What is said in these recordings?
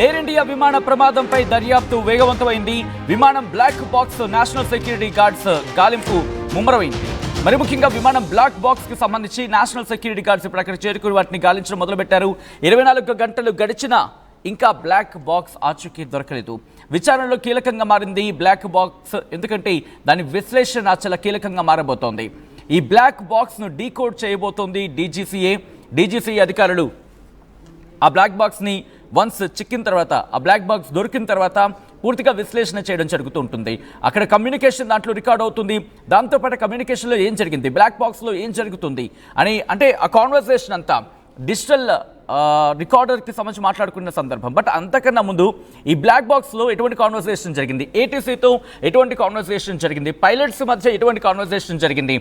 Air India విమాన ప్రమాదంపై దర్యాప్తు వేగవంతమైంది. విమానం black box national security guards గాలింపు ముమ్మరమైంది. మరి ముఖ్యంగా విమానం బ్లాక్ బాక్స్ కి సంబంధించి నేషనల్ సెక్యూరిటీ గార్డ్స్ ఇప్పుడు అక్కడ చేరుకుని వాటిని గాలించడం మొదలుపెట్టారు. 24 గంటలు గడిచినా ఇంకా బ్లాక్ బాక్స్ ఆచూకీ దొరకలేదు. విచారణలో కీలకంగా మారింది బ్లాక్ బాక్స్, ఎందుకంటే దాని విశ్లేషణ చాలా కీలకంగా మారబోతోంది. ఈ బ్లాక్ బాక్స్ను డీకోడ్ చేయబోతోంది డీజీసీఏ అధికారులు. ఆ బ్లాక్ బాక్స్ని వన్స్ చిక్కిన తర్వాత, ఆ బ్లాక్ బాక్స్ దొరికిన తర్వాత పూర్తిగా విశ్లేషణ చేయడం జరుగుతూ ఉంటుంది. అక్కడ కమ్యూనికేషన్ దాంట్లో రికార్డ్ అవుతుంది. దాంతోపాటు కమ్యూనికేషన్లో ఏం జరిగింది, బ్లాక్ బాక్స్లో ఏం జరుగుతుంది అని, అంటే ఆ కాన్వర్సేషన్ అంతా డిజిటల్ రికార్డర్కి సంబంధించి మాట్లాడుకున్న సందర్భం. బట్ అంతకన్నా ముందు ఈ బ్లాక్ బాక్స్లో ఎటువంటి కాన్వర్సేషన్ జరిగింది, ఏటీసీతో ఎటువంటి కాన్వర్సేషన్ జరిగింది, పైలట్స్ మధ్య ఎటువంటి కాన్వర్సేషన్ జరిగింది,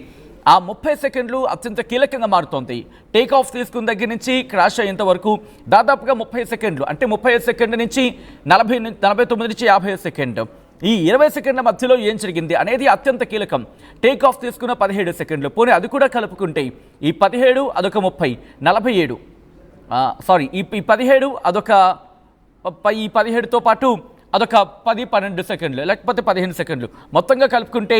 ఆ 30 సెకండ్లు అత్యంత కీలకంగా మారుతోంది. టేక్ ఆఫ్ తీసుకున్న దగ్గర నుంచి క్రాష్ అయ్యేంత వరకు దాదాపుగా 30 సెకండ్లు, అంటే 35 సెకండ్ల నుంచి 49 నుంచి 50 సెకండ్, ఈ 20 సెకండ్ల మధ్యలో ఏం జరిగింది అనేది అత్యంత కీలకం. టేక్ ఆఫ్ తీసుకున్న 17 సెకండ్లు, పోనీ అది కూడా కలుపుకుంటే ఈ 17 అదొక 30, 47 సారీ ఈ 17 అదొక ఈ 17తో పాటు అదొక 10-12 సెకండ్లు, లేకపోతే 15 సెకండ్లు, మొత్తంగా కలుపుకుంటే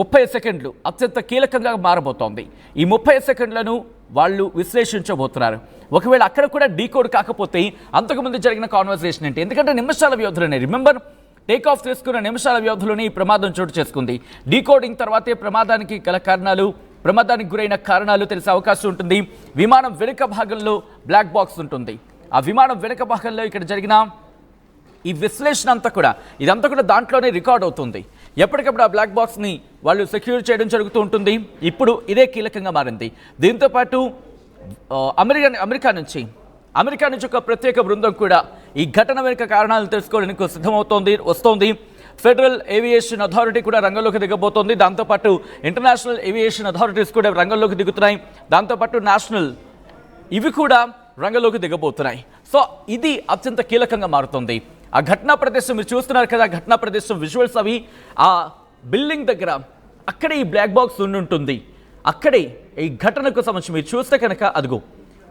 30 సెకండ్లు అత్యంత కీలకంగా మారబోతోంది. ఈ 30 సెకండ్లను వాళ్ళు విశ్లేషించబోతున్నారు. ఒకవేళ అక్కడ కూడా డీకోడ్ కాకపోతే అంతకుముందు జరిగిన కాన్వర్సేషన్ ఏంటి, ఎందుకంటే నిమిషాల వ్యవధిలోనే, రిమెంబర్ టేక్ ఆఫ్ చేసుకున్న నిమిషాల వ్యవధిలోనే ఈ ప్రమాదం చోటు చేసుకుంది. డీకోడింగ్ తర్వాతే ప్రమాదానికి గల కారణాలు, ప్రమాదానికి గురైన కారణాలు తెలిసే అవకాశం ఉంటుంది. విమానం వెనుక భాగంలో బ్లాక్ బాక్స్ ఉంటుంది. ఆ విమానం వెనుక భాగంలో ఇక్కడ జరిగిన ఈ విశ్లేషణ అంతా కూడా, ఇదంతా కూడా దాంట్లోనే రికార్డ్ అవుతుంది. ఎప్పటికప్పుడు ఆ బ్లాక్ బాక్స్ని వాళ్ళు సెక్యూర్ చేయడం జరుగుతూ ఉంటుంది. ఇప్పుడు ఇదే కీలకంగా మారింది. దీంతోపాటు అమెరికా నుంచి ఒక ప్రత్యేక బృందం కూడా ఈ ఘటన వెనుక కారణాలను తెలుసుకోవడానికి వస్తోంది. ఫెడరల్ ఏవియేషన్ అథారిటీ కూడా రంగంలోకి దిగబోతోంది. దాంతోపాటు ఇంటర్నేషనల్ ఏవియేషన్ అథారిటీస్ కూడా రంగంలోకి దిగుతున్నాయి. దాంతోపాటు నేషనల్ ఇవి కూడా రంగంలోకి దిగబోతున్నాయి. సో ఇది అత్యంత కీలకంగా మారుతుంది. ఆ ఘటనా ప్రదేశం మీరు చూస్తున్నారు కదా, ఘటనా ప్రదేశం విజువల్స్ అవి, ఆ బిల్డింగ్ దగ్గర అక్కడే ఈ బ్లాక్ బాక్స్ ఉంటుంది. అక్కడే ఈ ఘటనకు సంబంధించి మీరు చూస్తే కనుక అదిగో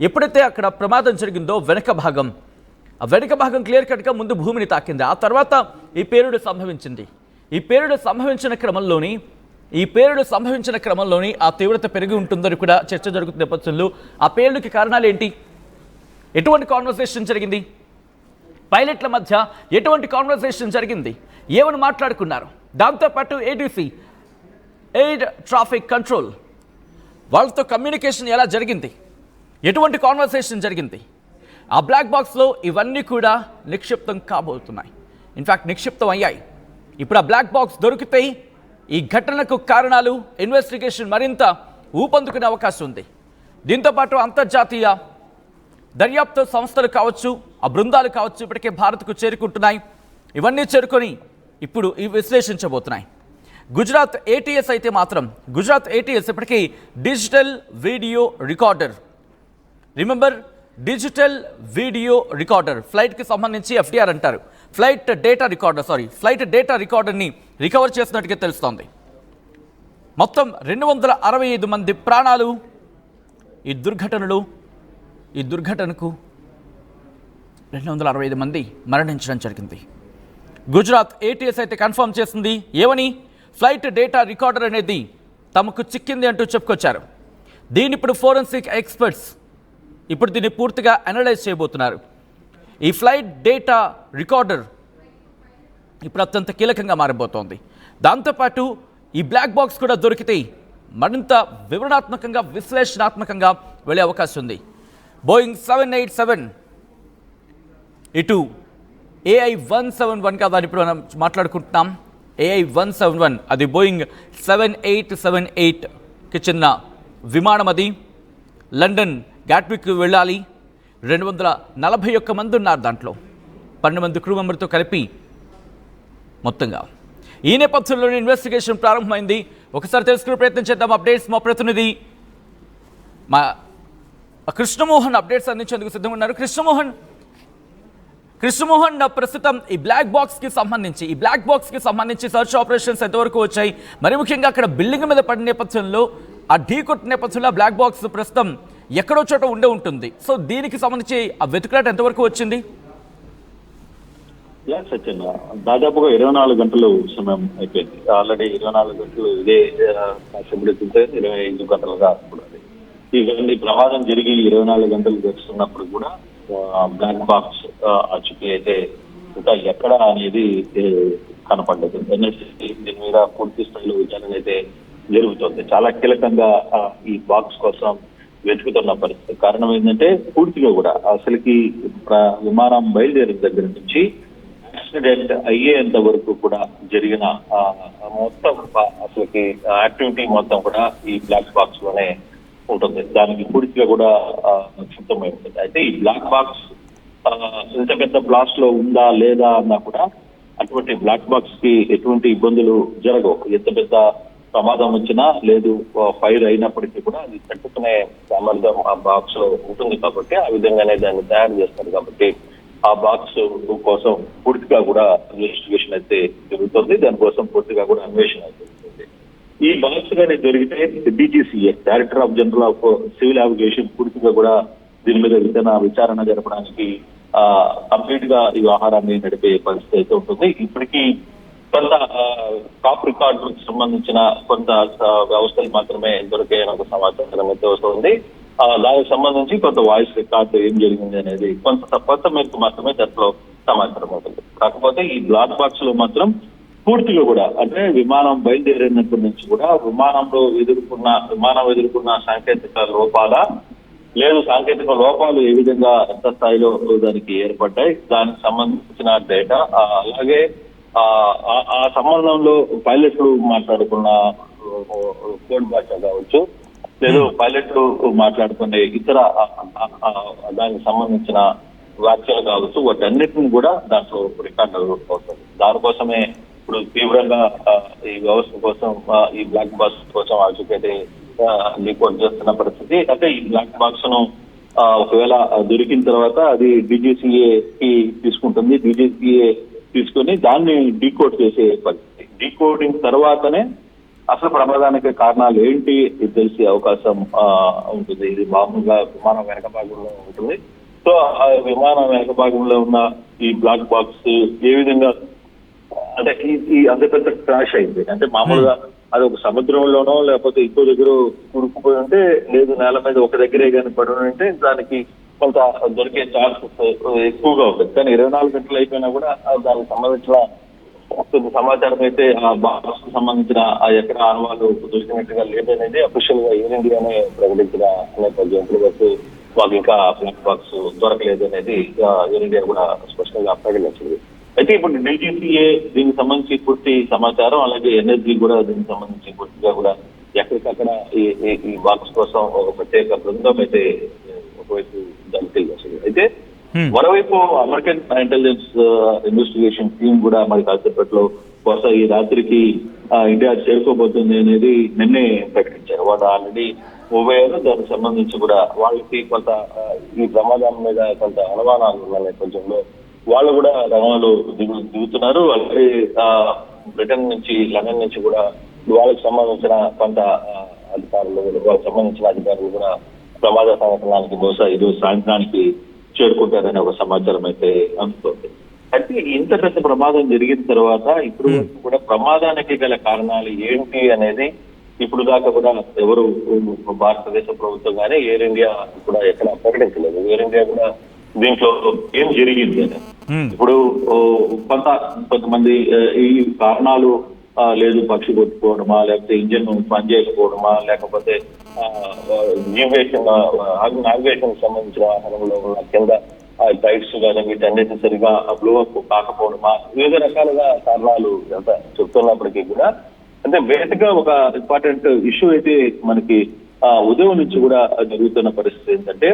ఎప్పుడైతే అక్కడ ప్రమాదం జరిగిందో వెనక భాగం క్లియర్ కట్గా ముందు భూమిని తాకింది. ఆ తర్వాత ఈ పేలుడు సంభవించింది. ఈ పేలుడు సంభవించిన క్రమంలోని ఆ తీవ్రత పెరిగి ఉంటుందని కూడా చర్చ జరుగుతున్న నేపథ్యంలో ఆ పేలుడుకి కారణాలు ఏంటి, ఎటువంటి కాన్వర్సేషన్ జరిగింది, పైలట్ల మధ్య ఎటువంటి కాన్వర్సేషన్ జరిగింది, ఏమని మాట్లాడుకున్నారు, దాంతోపాటు ఏటీసీ ఎయిర్ ట్రాఫిక్ కంట్రోల్ వాళ్ళతో కమ్యూనికేషన్ ఎలా జరిగింది, ఎటువంటి కాన్వర్సేషన్ జరిగింది, ఆ బ్లాక్ బాక్స్లో ఇవన్నీ కూడా నిక్షిప్తం కాబోతున్నాయి. ఇన్ఫ్యాక్ట్ నిక్షిప్తం అయ్యాయి. ఇప్పుడు ఆ బ్లాక్ బాక్స్ దొరికితే ఈ ఘటనకు కారణాలు, ఇన్వెస్టిగేషన్ మరింత ఊపందుకునే అవకాశం ఉంది. దీంతోపాటు అంతర్జాతీయ దర్యాప్తు సంస్థలు కావచ్చు, ఆ బృందాలు కావచ్చు, ఇప్పటికే భారత్కు చేరుకుంటున్నాయి. ఇవన్నీ చేరుకొని ఇప్పుడు ఇవి విశ్లేషించబోతున్నాయి. గుజరాత్ ఏటీఎస్ ఇప్పటికీ digital video recorder, remember digital video recorder, ఫ్లైట్కి సంబంధించి ఎఫ్డిఆర్ అంటారు, ఫ్లైట్ డేటా రికార్డర్ని రికవర్ చేసినట్టుగా తెలుస్తోంది. మొత్తం 265 మంది ప్రాణాలు ఈ దుర్ఘటనకు 265 మంది మరణించడం జరిగింది. గుజరాత్ ఏటీఎస్ అయితే కన్ఫర్మ్ చేసింది. ఏమని, ఫ్లైట్ డేటా రికార్డర్ అనేది తమకు చిక్కింది అంటూ చెప్పుకొచ్చారు. దీన్ని ఇప్పుడు ఫోరెన్సిక్ ఎక్స్పర్ట్స్ ఇప్పుడు దీన్ని పూర్తిగా అనలైజ్ చేయబోతున్నారు. ఈ ఫ్లైట్ డేటా రికార్డర్ ఇప్పుడు అత్యంత కీలకంగా మారబోతోంది. దాంతోపాటు ఈ బ్లాక్ బాక్స్ కూడా దొరికితే మరింత వివరణాత్మకంగా, విశ్లేషణాత్మకంగా వెళ్ళే అవకాశం ఉంది. బోయింగ్ 787 ఇటు AI-171 కాదు, దాన్ని ఇప్పుడు మనం మాట్లాడుకుంటున్నాం. AI-171 అది బోయింగ్ 7878కి చెందిన విమానం. అది లండన్ గాట్విక్ వెళ్ళాలి. 241 మంది ఉన్నారు దాంట్లో, 12 మంది క్రూ మెంబర్తో కలిపి మొత్తంగా. ఈ నేపథ్యంలోనే ఇన్వెస్టిగేషన్ ప్రారంభమైంది. ఒకసారి తెలుసుకునే ప్రయత్నం చేద్దాం. అప్డేట్స్ మా ప్రతినిధి కృష్ణమోహన్ అప్డేట్స్ అందించేందుకు సిద్ధంగా ఉన్నారు. కృష్ణమోహన్ ప్రస్తుతం ఈ బ్లాక్ బాక్స్కి సంబంధించి సర్చ్ ఆపరేషన్స్ ఎంతవరకు వచ్చాయి, మరి ముఖ్యంగా అక్కడ బిల్డింగ్ మీద పడిన నేపథ్యంలో, ఆ ఢీ కొట్టిన నేపథ్యంలో బ్లాక్ బాక్స్ ప్రస్తుతం ఎక్కడో చోట ఉండే ఉంటుంది. సో దీనికి సంబంధించి ఆ వెతుకులాట ఎంతవరకు వచ్చింది? సత్యన్న దాదాపుగా 24 గంటలు సమయం అయిపోయింది. ఆల్రెడీ 24 గంటలు ఇదే కాసేపడుతుంటే 25 గంటలుగా అనుకున్నది. ఈ ప్రమాదం జరిగి 24 గంటలు గడుస్తున్నప్పుడు కూడా బ్లాక్ బాక్స్ ఆచూకీ అయితే ఇంకా ఎక్కడ అనేది కనపడ్డది. ఎన్ఎస్సీ దీని మీద పూర్తి స్థాయిలో విచారణ అయితే జరుగుతుంది. చాలా కీలకంగా ఈ బాక్స్ కోసం వెతుకుతున్న పరిస్థితి. కారణం ఏంటంటే పూర్తిగా కూడా అసలుకి విమానం బయలుదేరిన దగ్గర నుంచి యాక్సిడెంట్ అయ్యేంత వరకు కూడా జరిగిన మొత్తం అసలుకి యాక్టివిటీ మొత్తం కూడా ఈ బ్లాక్ బాక్స్ లోనే ఉంటుంది. దానికి పూర్తిగా కూడా సిద్ధమై ఉంటుంది. అయితే ఈ బ్లాక్ బాక్స్ ఇంత పెద్ద బ్లాస్ట్ లో ఉందా లేదా అన్నా కూడా అటువంటి బ్లాక్ బాక్స్ కి ఎటువంటి ఇబ్బందులు జరగవు. ఎంత పెద్ద ప్రమాదం వచ్చినా లేదు ఫైర్ అయినప్పటికీ కూడా అది తట్టుకునే సామర్థ్యం ఆ బాక్స్ లో ఉంటుంది కాబట్టి ఆ విధంగానే దాన్ని తయారు చేస్తారు. కాబట్టి ఆ బాక్స్ కోసం పూర్తిగా కూడా ఇన్వెస్టిగేషన్ అయితే జరుగుతుంది. దానికోసం పూర్తిగా కూడా అన్వేషణ అయితే జరుగుతుంది. ఈ బాక్స్ గానే జరిగితే DGCA director of general of civil aviation పూర్తిగా కూడా దీని మీద విచారణ జరపడానికి కంప్లీట్ గా ఈ వ్యవహారాన్ని నడిపే పరిస్థితి అయితే ఉంటుంది. ఇప్పటికీ కొంత టాప్ రికార్డులకు సంబంధించిన కొంత వ్యవస్థలు మాత్రమే దొరికాయని ఒక సమాచారం అయితే వస్తుంది. దానికి సంబంధించి కొంత వాయిస్ రికార్డు ఏం జరిగింది అనేది కొంత మేరకు మాత్రమే దాంట్లో సమాచారం ఉంటుంది. కాకపోతే ఈ బ్లాక్ బాక్స్ లో మాత్రం పూర్తిగా కూడా అంటే విమానం బయలుదేరినప్పటి నుంచి కూడా విమానం ఎదుర్కొన్న సాంకేతిక లోపాల లేదు సాంకేతిక లోపాలు ఏ విధంగా ఎంత స్థాయిలో దానికి ఏర్పడ్డాయి, దానికి సంబంధించిన డేటా, అలాగే ఆ సంబంధంలో పైలట్లు మాట్లాడుకున్న కోడ్ భాష కావచ్చు, లేదు పైలట్లు మాట్లాడుకునే ఇతర దానికి సంబంధించిన వ్యాఖ్యలు కావచ్చు, వాటన్నిటిని కూడా దాంట్లో రికార్డు అవుతుంది. దానికోసమే ఇప్పుడు తీవ్రంగా ఈ వ్యవస్థ కోసం ఈ బ్లాక్ బాక్స్ కోసం ఆచూకైతే రిపోర్ట్ చేస్తున్న పరిస్థితి. అంటే ఈ బ్లాక్ బాక్స్ ను ఒకవేళ దొరికిన తర్వాత అది డీజీసీఏ కి తీసుకుంటుంది. డీజీసీఏ తీసుకుని దాన్ని డీకోడ్ చేసే పరిస్థితి. డీకోడింగ్ తర్వాతనే అసలు ప్రమాదానికి కారణాలు ఏంటి తెలిసే అవకాశం ఉంటుంది. ఇది మామూలుగా విమానం వెనక భాగంలో ఉంటుంది. సో ఆ విమానం వెనక భాగంలో ఉన్న ఈ బ్లాక్ బాక్స్ ఏ విధంగా అంటే ఈ అంత పెద్ద క్రాష్ అయింది అంటే మామూలుగా అది ఒక సముద్రంలోనో లేకపోతే ఇంకో దగ్గర కురుకుపోయి ఉంటే, లేదు నేల మీద ఒక దగ్గరే కానీ పడి ఉంటే దానికి కొంత దొరికే ఛాన్సెస్ ఎక్కువగా ఉంటుంది. కానీ 24 గంటలు అయిపోయినా కూడా దానికి సంబంధించిన సమాచారం అయితే ఆ బాక్స్ కు సంబంధించిన ఎక్కడ ఆనవాళ్ళు దొరికినట్టుగా లేదనేది అఫీషియల్ గా ఎయిర్ ఇండియానే ప్రకటించిన నేపథ్యం వరకు మాకు ఇంకా బ్లాక్ బాక్స్ దొరకలేదు అనేది ఎయిర్ ఇండియా కూడా స్పష్టంగా ప్రకటించింది. అయితే ఇప్పుడు డీజీసీఏ దీనికి సంబంధించి పూర్తి సమాచారం, అలాగే ఎన్ఎస్జీ కూడా దీనికి సంబంధించి పూర్తిగా కూడా ఎక్కడికక్కడ ఈ బాక్స్ కోసం ఒక ప్రత్యేక బృందం అయితే ఒకవైపు దానికి వచ్చింది. అయితే మరోవైపు అమెరికన్ ఇంటెలిజెన్స్ ఇన్వెస్టిగేషన్ టీం కూడా మరి కాసేపట్లో బహుశా ఈ రాత్రికి ఇండియా చేరుకోబోతుంది అనేది నిన్నే ప్రకటించారు. వాళ్ళు ఆల్రెడీ పోయారు. దానికి సంబంధించి కూడా వాళ్ళకి కొంత ఈ ప్రమాదం మీద కొంత అనుమానాలు ఉన్న నేపథ్యంలో వాళ్ళు కూడా రంగంలో దిగుతున్నారు. అలాగే బ్రిటన్ నుంచి లండన్ నుంచి కూడా వాళ్ళకి సంబంధించిన కొంత వాళ్ళకి సంబంధించిన అధికారులు కూడా ప్రమాద సంఘటనకి బహుశా ఈరోజు సాయంత్రానికి చేరుకుంటారనే ఒక సమాచారం అయితే అందుతోంది. అయితే ఇంత పెద్ద ప్రమాదం జరిగిన తర్వాత ఇప్పుడు కూడా ప్రమాదానికి గల కారణాలు ఏంటి అనేది ఇప్పుడు దాకా కూడా ఎవరు భారతదేశ ప్రభుత్వం కానీ ఎయిర్ ఇండియా కూడా ఎక్కడ ప్రకటించలేదు. ఎయిర్ ఇండియా కూడా దీంట్లో ఏం జరిగింది అని ఇప్పుడు కొంతమంది ఈ కారణాలు లేదు పక్షి కొట్టుకోవడమా, లేకపోతే ఇంజిన్ పనిచేయకపోవడమా, లేకపోతే నావిగేషన్ సంబంధించిన వాహనంలో ఉన్న కింద టైట్స్ కానీ వీటన్నిటి సరిగా బ్లో అప్ కాకపోవడమా, వివిధ రకాలుగా కారణాలు ఎంత చెప్తున్నప్పటికీ కూడా అంటే బేసిక్ గా ఒక ఇంపార్టెంట్ ఇష్యూ అయితే మనకి ఉదయం నుంచి కూడా జరుగుతున్న పరిస్థితి ఏంటంటే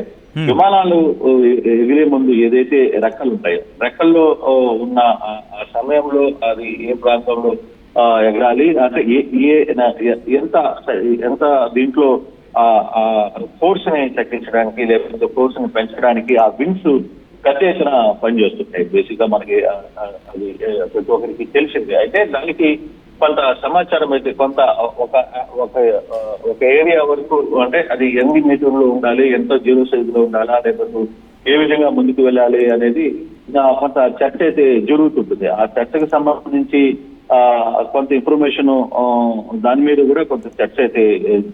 విమానాలు ఎగిరే ముందు ఏదైతే రెక్కలు ఉంటాయో రెక్కల్లో ఉన్న ఆ సమయంలో అది ఏ ప్రాంతంలో ఎగరాలి అంటే ఎంత దీంట్లో ఫోర్స్ ని తగ్గించడానికి లేకపోతే ఫోర్స్ ని పెంచడానికి ఆ వింగ్స్ పెద్ద ఎత్తున పనిచేస్తుంటాయి. బేసిక్ గా మనకి అది ప్రతి ఒక్కరికి తెలిసింది. అయితే దానికి కొంత సమాచారం అయితే కొంత ఒక ఏరియా వరకు అంటే అది ఎన్ని మీటర్లు ఉండాలి, ఎంత జీరో సైజ్ లో ఉండాలా, లేకపోతే ఏ విధంగా ముందుకు వెళ్ళాలి అనేది కొంత చర్చ అయితే జరుగుతుంటుంది. ఆ చర్చకు సంబంధించి కొంత ఇన్ఫర్మేషన్ దాని మీద కూడా కొంత చర్చ అయితే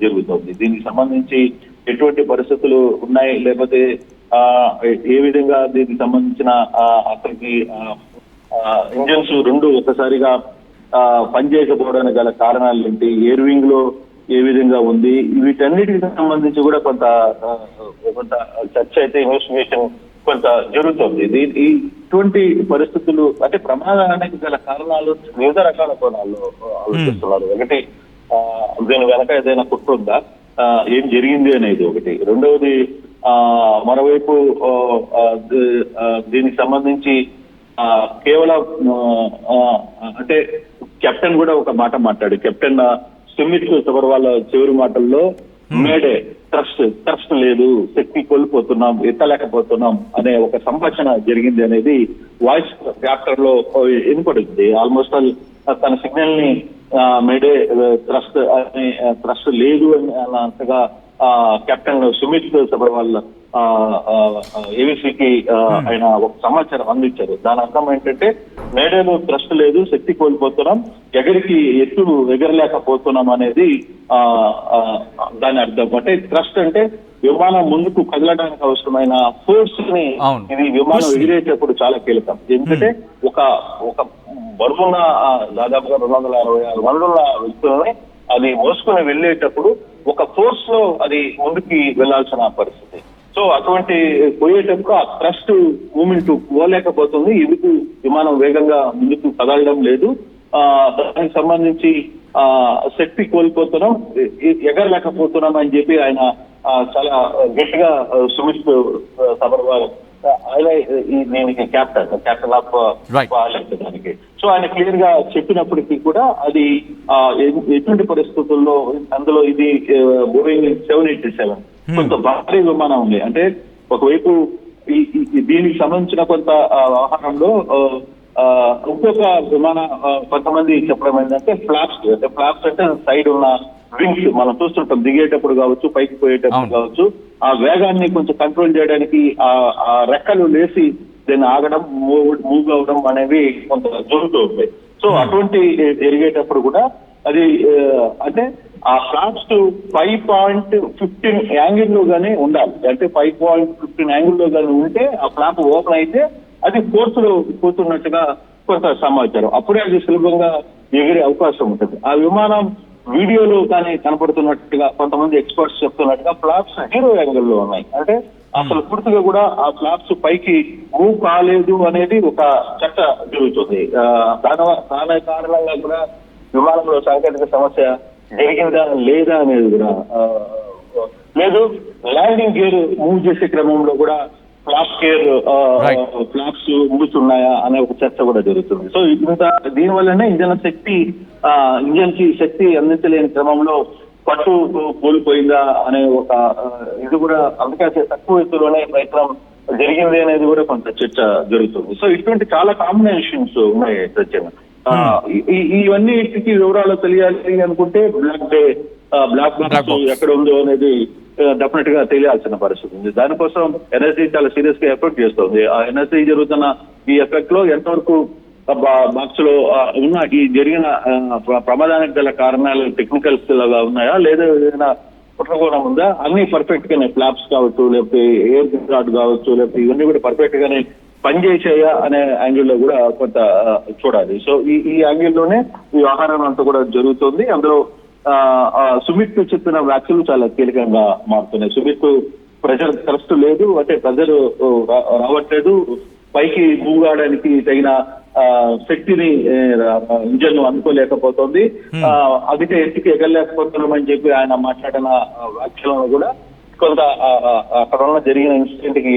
జరుగుతుంది. దీనికి సంబంధించి ఎటువంటి పరిస్థితులు ఉన్నాయి, లేకపోతే ఏ విధంగా దీనికి సంబంధించిన అక్కడికి ఇంజన్స్ రెండు ఒకసారిగా పనిచేయకపోవడానికి గల కారణాలు ఏంటి, ఎయిర్ వింగ్ లో ఏ విధంగా ఉంది, వీటన్నిటికి సంబంధించి కూడా కొంత చర్చ అయితే ఇన్వెస్టిగేషన్ కొంత జరుగుతుంది. ఇటువంటి పరిస్థితులు అంటే ప్రమాదానికి గల కారణాలు వివిధ రకాల కోణాల్లో ఆలోచిస్తున్నారు. ఒకటి, దీని వెనక ఏదైనా కుట్ర ఉందా, ఏం జరిగింది అనేది ఒకటి. రెండవది, మరోవైపు దీనికి సంబంధించి కేవలం అంటే కెప్టెన్ కూడా ఒక మాట మాట్లాడు. కెప్టెన్ సుమిత్ సబర్వాల్ చివరి మాటల్లో మేడే ట్రస్ట్ లేదు, శక్తి కోల్పోతున్నాం, ఎత్తలేకపోతున్నాం అనే ఒక సంభాషణ జరిగింది అనేది వాయిస్ క్యాప్టర్ లో వినపడుతుంది. ఆల్మోస్ట్ ఆల్ తన సిగ్నల్ ని మేడే ట్రస్ట్ లేదు అని అంతగా కెప్టెన్ సుమిత్ సబర్వాల్ ఏబీసీకి ఆయన ఒక సమాచారం అందించారు. దాని అర్థం ఏంటంటే మేడేలో ట్రస్ట్ లేదు, శక్తి కోల్పోతున్నాం, ఎగరలేకపోతున్నాం అనేది దాని అర్థం. అంటే ట్రస్ట్ అంటే విమానం ముందుకు కదలడానికి అవసరమైన ఫోర్స్ ని ఇది విమానం ఎగిరేటప్పుడు చాలా కీలకం. ఎందుకంటే ఒక బరువున్న దాదాపుగా 266 మందుల వ్యక్తులని అది మోసుకుని వెళ్ళేటప్పుడు ఒక ఫోర్స్ లో అది ముందుకి వెళ్లాల్సిన పరిస్థితి. సో అటువంటి పోయేటప్పుడు ఆ ట్రస్ట్ మూమెంట్ పోలేకపోతుంది, ఎందుకు విమానం వేగంగా ముందుకు కదలడం లేదు, దానికి సంబంధించి శక్తి కోల్పోతున్నాం, ఎగరలేకపోతున్నాం అని చెప్పి ఆయన చాలా గట్టిగా సుమిత్ సబర్వాల్ ఆయన దీనికి క్యాప్టెన్ ఆఫ్ దానికి. సో ఆయన క్లియర్ గా చెప్పినప్పటికీ కూడా అది ఎటువంటి పరిస్థితుల్లో అందులో ఇది బోయింగ్ 787 కొంత భారీ విమానం ఉంది. అంటే ఒకవైపు దీనికి సంబంధించిన కొంత వ్యవహారంలో ఇంకొక విమాన కొంతమంది చెప్పడం ఏంటంటే ఫ్లాప్స్ అంటే సైడ్ ఉన్న వింగ్స్ మనం చూస్తుంటాం, దిగేటప్పుడు కావచ్చు, పైకి పోయేటప్పుడు కావచ్చు, ఆ వేగాన్ని కొంచెం కంట్రోల్ చేయడానికి ఆ రెక్కలు లేసి దాన్ని ఆగడం, మూవ్ అవడం అనేవి కొంత జరుగుతూ ఉంటాయి. సో అటువంటి జరిగేటప్పుడు కూడా అది అంటే ఆ ఫ్లాప్స్ 5.15 యాంగిల్ లో గానీ ఉండాలి. అంటే 5.15 యాంగిల్ లో గానీ ఉంటే ఆ ఫ్లాప్ ఓపెన్ అయితే అది ఫోర్స్ లో పోతున్నట్టుగా కొంత సమాచారం. అప్పుడే అది సులభంగా ఎగిరే అవకాశం ఉంటుంది. ఆ విమానం వీడియోలో కానీ కనపడుతున్నట్టుగా కొంతమంది ఎక్స్పర్ట్స్ చెప్తున్నట్టుగా ఫ్లాప్స్ 0 యాంగిల్ లో ఉన్నాయి. అంటే అసలు పూర్తిగా కూడా ఆ ఫ్లాప్స్ పైకి మూవ్ కాలేదు అనేది ఒక చర్చ జరుగుతుంది. దాని కారణంగా కూడా విమానంలో సాంకేతిక సమస్య జరిగిందా లేదా అనేది కూడా లేదు. ల్యాండింగ్ గేర్ మూవ్ చేసే క్రమంలో కూడా ఫ్లాప్స్ మూస్తున్నాయా అనే ఒక చర్చ కూడా జరుగుతుంది. సో ఇంత దీనివల్లనే ఇంజన్ కి శక్తి అందించలేని క్రమంలో పట్టు కోల్పోయిందా అనే ఒక ఇది కూడా అందుకే తక్కువ ఎత్తులోనే ప్రయత్నం జరిగింది అనేది కూడా కొంత చర్చ జరుగుతుంది. సో ఇటువంటి చాలా కాంబినేషన్స్ ఉన్నాయి సత్యంగా. ఇవన్నిటికి వివరాలు తెలియాలి అనుకుంటే బ్లాక్ బాక్స్ ఎక్కడ ఉందో అనేది డెఫినెట్ గా తెలియాల్సిన పరిస్థితి ఉంది. దానికోసం ఎన్ఎస్జీ చాలా సీరియస్ గా ఎఫెక్ట్ చేస్తుంది. ఆ ఎన్ఎస్జీ జరుగుతున్న ఈ ఎఫెక్ట్ లో ఎంతవరకు బాక్స్ లో ఉన్న ఈ జరిగిన ప్రమాదానికి గల కారణాలు టెక్నికల్స్ లాగా ఉన్నాయా లేదా ఏదైనా కుట్రకోణం ఉందా, అన్ని పర్ఫెక్ట్ గానే ఫ్లాప్స్ కావచ్చు, లేకపోతే ఎయిర్ గార్డ్ కావచ్చు, లేకపోతే ఇవన్నీ కూడా పర్ఫెక్ట్ గానే పనిచేసాయా అనే యాంగిల్ లో కూడా కొంత చూడాలి. సో ఈ యాంగిల్ లోనే ఈ వ్యవహారం అంతా కూడా జరుగుతుంది. అందులో సుమిత్ చెప్పిన వ్యాఖ్యలు చాలా కీలకంగా మారుతున్నాయి. సుమిత్ ప్రెజర్ ట్రస్ట్ లేదు, అంటే ప్రెజర్ రావట్లేదు, పైకి మూవ్ కావడానికి తగిన శక్తిని ఇంజన్ అందుకోలేకపోతుంది, అదికే ఎత్తుకి ఎగరలేకపోతున్నామని చెప్పి ఆయన మాట్లాడిన వ్యాఖ్యలను కూడా కొంత అక్కడ ఉన్న జరిగిన ఇన్సిడెంట్ కి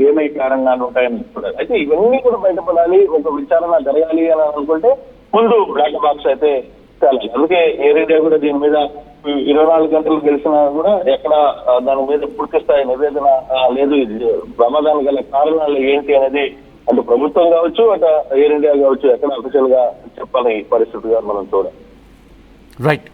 ఏమై కారణాలు ఉంటాయని చూడాలి. అయితే ఇవన్నీ కూడా బయటపడాలి, ఒక విచారణ జరగాలి అని అనుకుంటే ముందు బ్లాక్ బాక్స్ అయితే చాలా. అందుకే ఎయిర్ ఇండియా కూడా దీని మీద 24 గంటలు గెలిచినా కూడా ఎక్కడ దాని మీద పూర్తి స్థాయి నివేదన లేదు. ఇది ప్రమాదానికి గల కారణాలు ఏంటి అనేది అటు ప్రభుత్వం కావచ్చు, అటు ఎయిర్ ఇండియా కావచ్చు, ఎక్కడ అఫీషియల్ గా చెప్పాలి ఈ పరిస్థితిగా మనం చూడాలి. రైట్.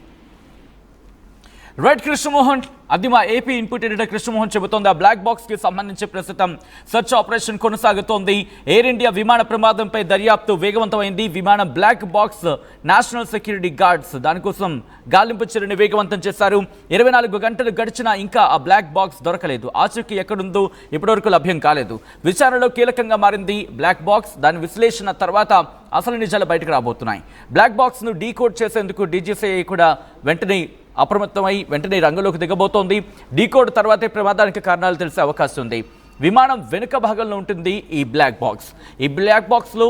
రెడ్ కృష్ణమోహన్ అది మా ఏపీ ఇన్పుట్ ఎడిటర్ కృష్ణమోహన్ చెబుతోంది. ఆ బ్లాక్ బాక్స్ కి సంబంధించి ప్రస్తుతం సెర్చ్ ఆపరేషన్ కొనసాగుతోంది. ఎయిర్ ఇండియా విమాన ప్రమాదంపై దర్యాప్తు వేగవంతమైంది. విమానం black box national security guards దానికోసం గాలింపు చర్యను వేగవంతం చేశారు. 24 గంటలు గడిచినా ఇంకా ఆ బ్లాక్ బాక్స్ దొరకలేదు. ఆచూకీ ఎక్కడుందో ఇప్పటివరకు లభ్యం కాలేదు. విచారణలో కీలకంగా మారింది బ్లాక్ బాక్స్. దాని విశ్లేషణ తర్వాత అసలు నిజాలు బయటకు రాబోతున్నాయి. బ్లాక్ బాక్స్ ను డీకోడ్ చేసేందుకు డీజీసీఐ కూడా వెంటనే అప్రమత్తమై వెంటనే రంగంలోకి దిగబోతోంది. డీకోడ్ తర్వాతే ప్రమాదానికి కారణాలు తెలిసే అవకాశం ఉంది. విమానం వెనుక భాగంలో ఉంటుంది ఈ బ్లాక్ బాక్స్. ఈ బ్లాక్ బాక్స్లో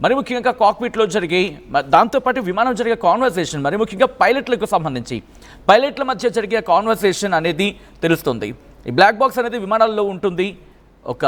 మరి ముఖ్యంగా కాక్పిట్లో జరిగే దాంతోపాటు విమానం జరిగే కాన్వర్సేషన్ మరి ముఖ్యంగా పైలట్లకు సంబంధించి పైలట్ల మధ్య జరిగే కాన్వర్సేషన్ అనేది తెలుస్తుంది. ఈ బ్లాక్ బాక్స్ అనేది విమానాల్లో ఉంటుంది. ఒక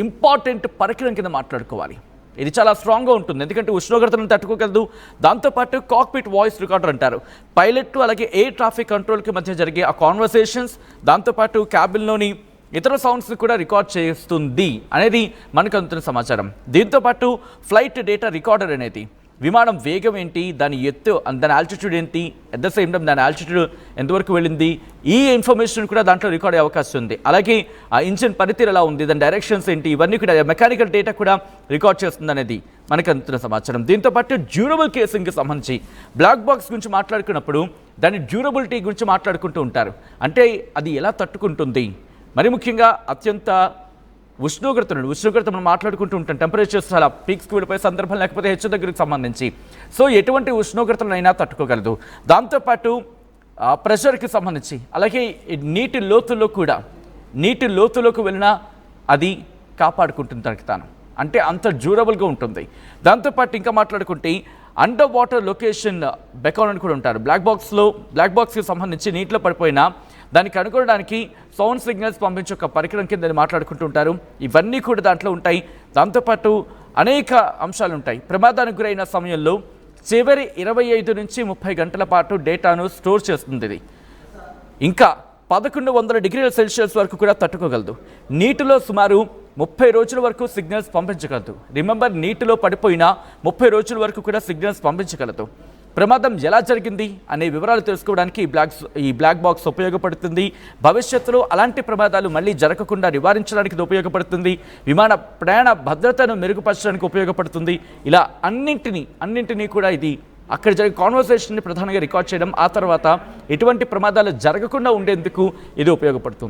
ఇంపార్టెంట్ పరికరం కింద మాట్లాడుకోవాలి. ఇది చాలా స్ట్రాంగ్గా ఉంటుంది, ఎందుకంటే ఉష్ణోగ్రతలను తట్టుకోగలదు. దాంతోపాటు కాక్పిట్ వాయిస్ రికార్డర్ అంటారు. పైలట్ అలాగే ఎయిర్ ట్రాఫిక్ కంట్రోల్కి మధ్య జరిగే ఆ కాన్వర్సేషన్స్, దాంతోపాటు క్యాబిన్లోని ఇతర సౌండ్స్ కూడా రికార్డ్ చేస్తుంది అనేది మనకు అందుతున్న సమాచారం. దీంతోపాటు ఫ్లైట్ డేటా రికార్డర్ అనేది విమానం వేగం ఏంటి, దాని ఎత్తు, దాని ఆల్టిట్యూడ్ ఏంటి, అట్ ద సేమ్ టైం దాని ఆల్టిట్యూడ్ ఎంతవరకు వెళ్ళింది, ఈ ఇన్ఫర్మేషన్ కూడా దాంట్లో రికార్డ్ అయ్యే అవకాశం ఉంది. అలాగే ఆ ఇంజిన్ పనితీరు ఎలా ఉంది, దాని డైరెక్షన్స్ ఏంటి, ఇవన్నీ కూడా మెకానికల్ డేటా కూడా రికార్డ్ చేస్తుంది అనేది మనకు అందుతున్న సమాచారం. దీంతోపాటు డ్యూరబుల్ కేసింగ్కి సంబంధించి బ్లాక్ బాక్స్ గురించి మాట్లాడుకున్నప్పుడు దాని డ్యూరబిలిటీ గురించి మాట్లాడుకుంటూ ఉంటారు. అంటే అది ఎలా తట్టుకుంటుంది, మరి ముఖ్యంగా అత్యంత ఉష్ణోగ్రత మనం మాట్లాడుకుంటూ ఉంటాం. టెంపరేచర్స్ చాలా పీక్స్కి వెళ్ళిపోయే సందర్భం, లేకపోతే హెచ్చు దగ్గరికి సంబంధించి సో ఎటువంటి ఉష్ణోగ్రతలైనా తట్టుకోగలదు. దాంతోపాటు ప్రెషర్కి సంబంధించి అలాగే నీటి లోతులోకి వెళ్ళినా అది కాపాడుకుంటుంది తనకి తాను. అంటే అంత డ్యూరబుల్గా ఉంటుంది. దాంతోపాటు ఇంకా మాట్లాడుకుంటే అండర్ వాటర్ లొకేషన్ బెకాన్ అని కూడా ఉంటారు. బ్లాక్ బాక్స్కి సంబంధించి నీటిలో పడిపోయినా దాన్ని కనుగొనడానికి సౌండ్ సిగ్నల్స్ పంపించే ఒక పరికరం కింద మాట్లాడుకుంటూ ఉంటారు. ఇవన్నీ కూడా దాంట్లో ఉంటాయి. దాంతోపాటు అనేక అంశాలు ఉంటాయి. ప్రమాదానికి గురైన సమయంలో చివరి 25 నుంచి 30 గంటల పాటు డేటాను స్టోర్ చేస్తుంది. ఇది ఇంకా 1100 డిగ్రీల సెల్సియస్ వరకు కూడా తట్టుకోగలదు. నీటిలో సుమారు 30 రోజుల వరకు సిగ్నల్స్ పంపించగలదు. రిమెంబర్, నీటిలో పడిపోయినా 30 రోజుల వరకు కూడా సిగ్నల్స్ పంపించగలదు. ప్రమాదం ఎలా జరిగింది అనే వివరాలు తెలుసుకోవడానికి ఈ బ్లాక్ బాక్స్ ఉపయోగపడుతుంది. భవిష్యత్తులో అలాంటి ప్రమాదాలు మళ్ళీ జరగకుండా నివారించడానికి ఇది ఉపయోగపడుతుంది. విమాన ప్రయాణ భద్రతను మెరుగుపరచడానికి ఉపయోగపడుతుంది. ఇలా అన్నింటినీ కూడా ఇది అక్కడ జరిగే కాన్వర్సేషన్ని ప్రధానంగా రికార్డ్ చేయడం, ఆ తర్వాత ఎటువంటి ప్రమాదాలు జరగకుండా ఉండేందుకు ఇది ఉపయోగపడుతుంది.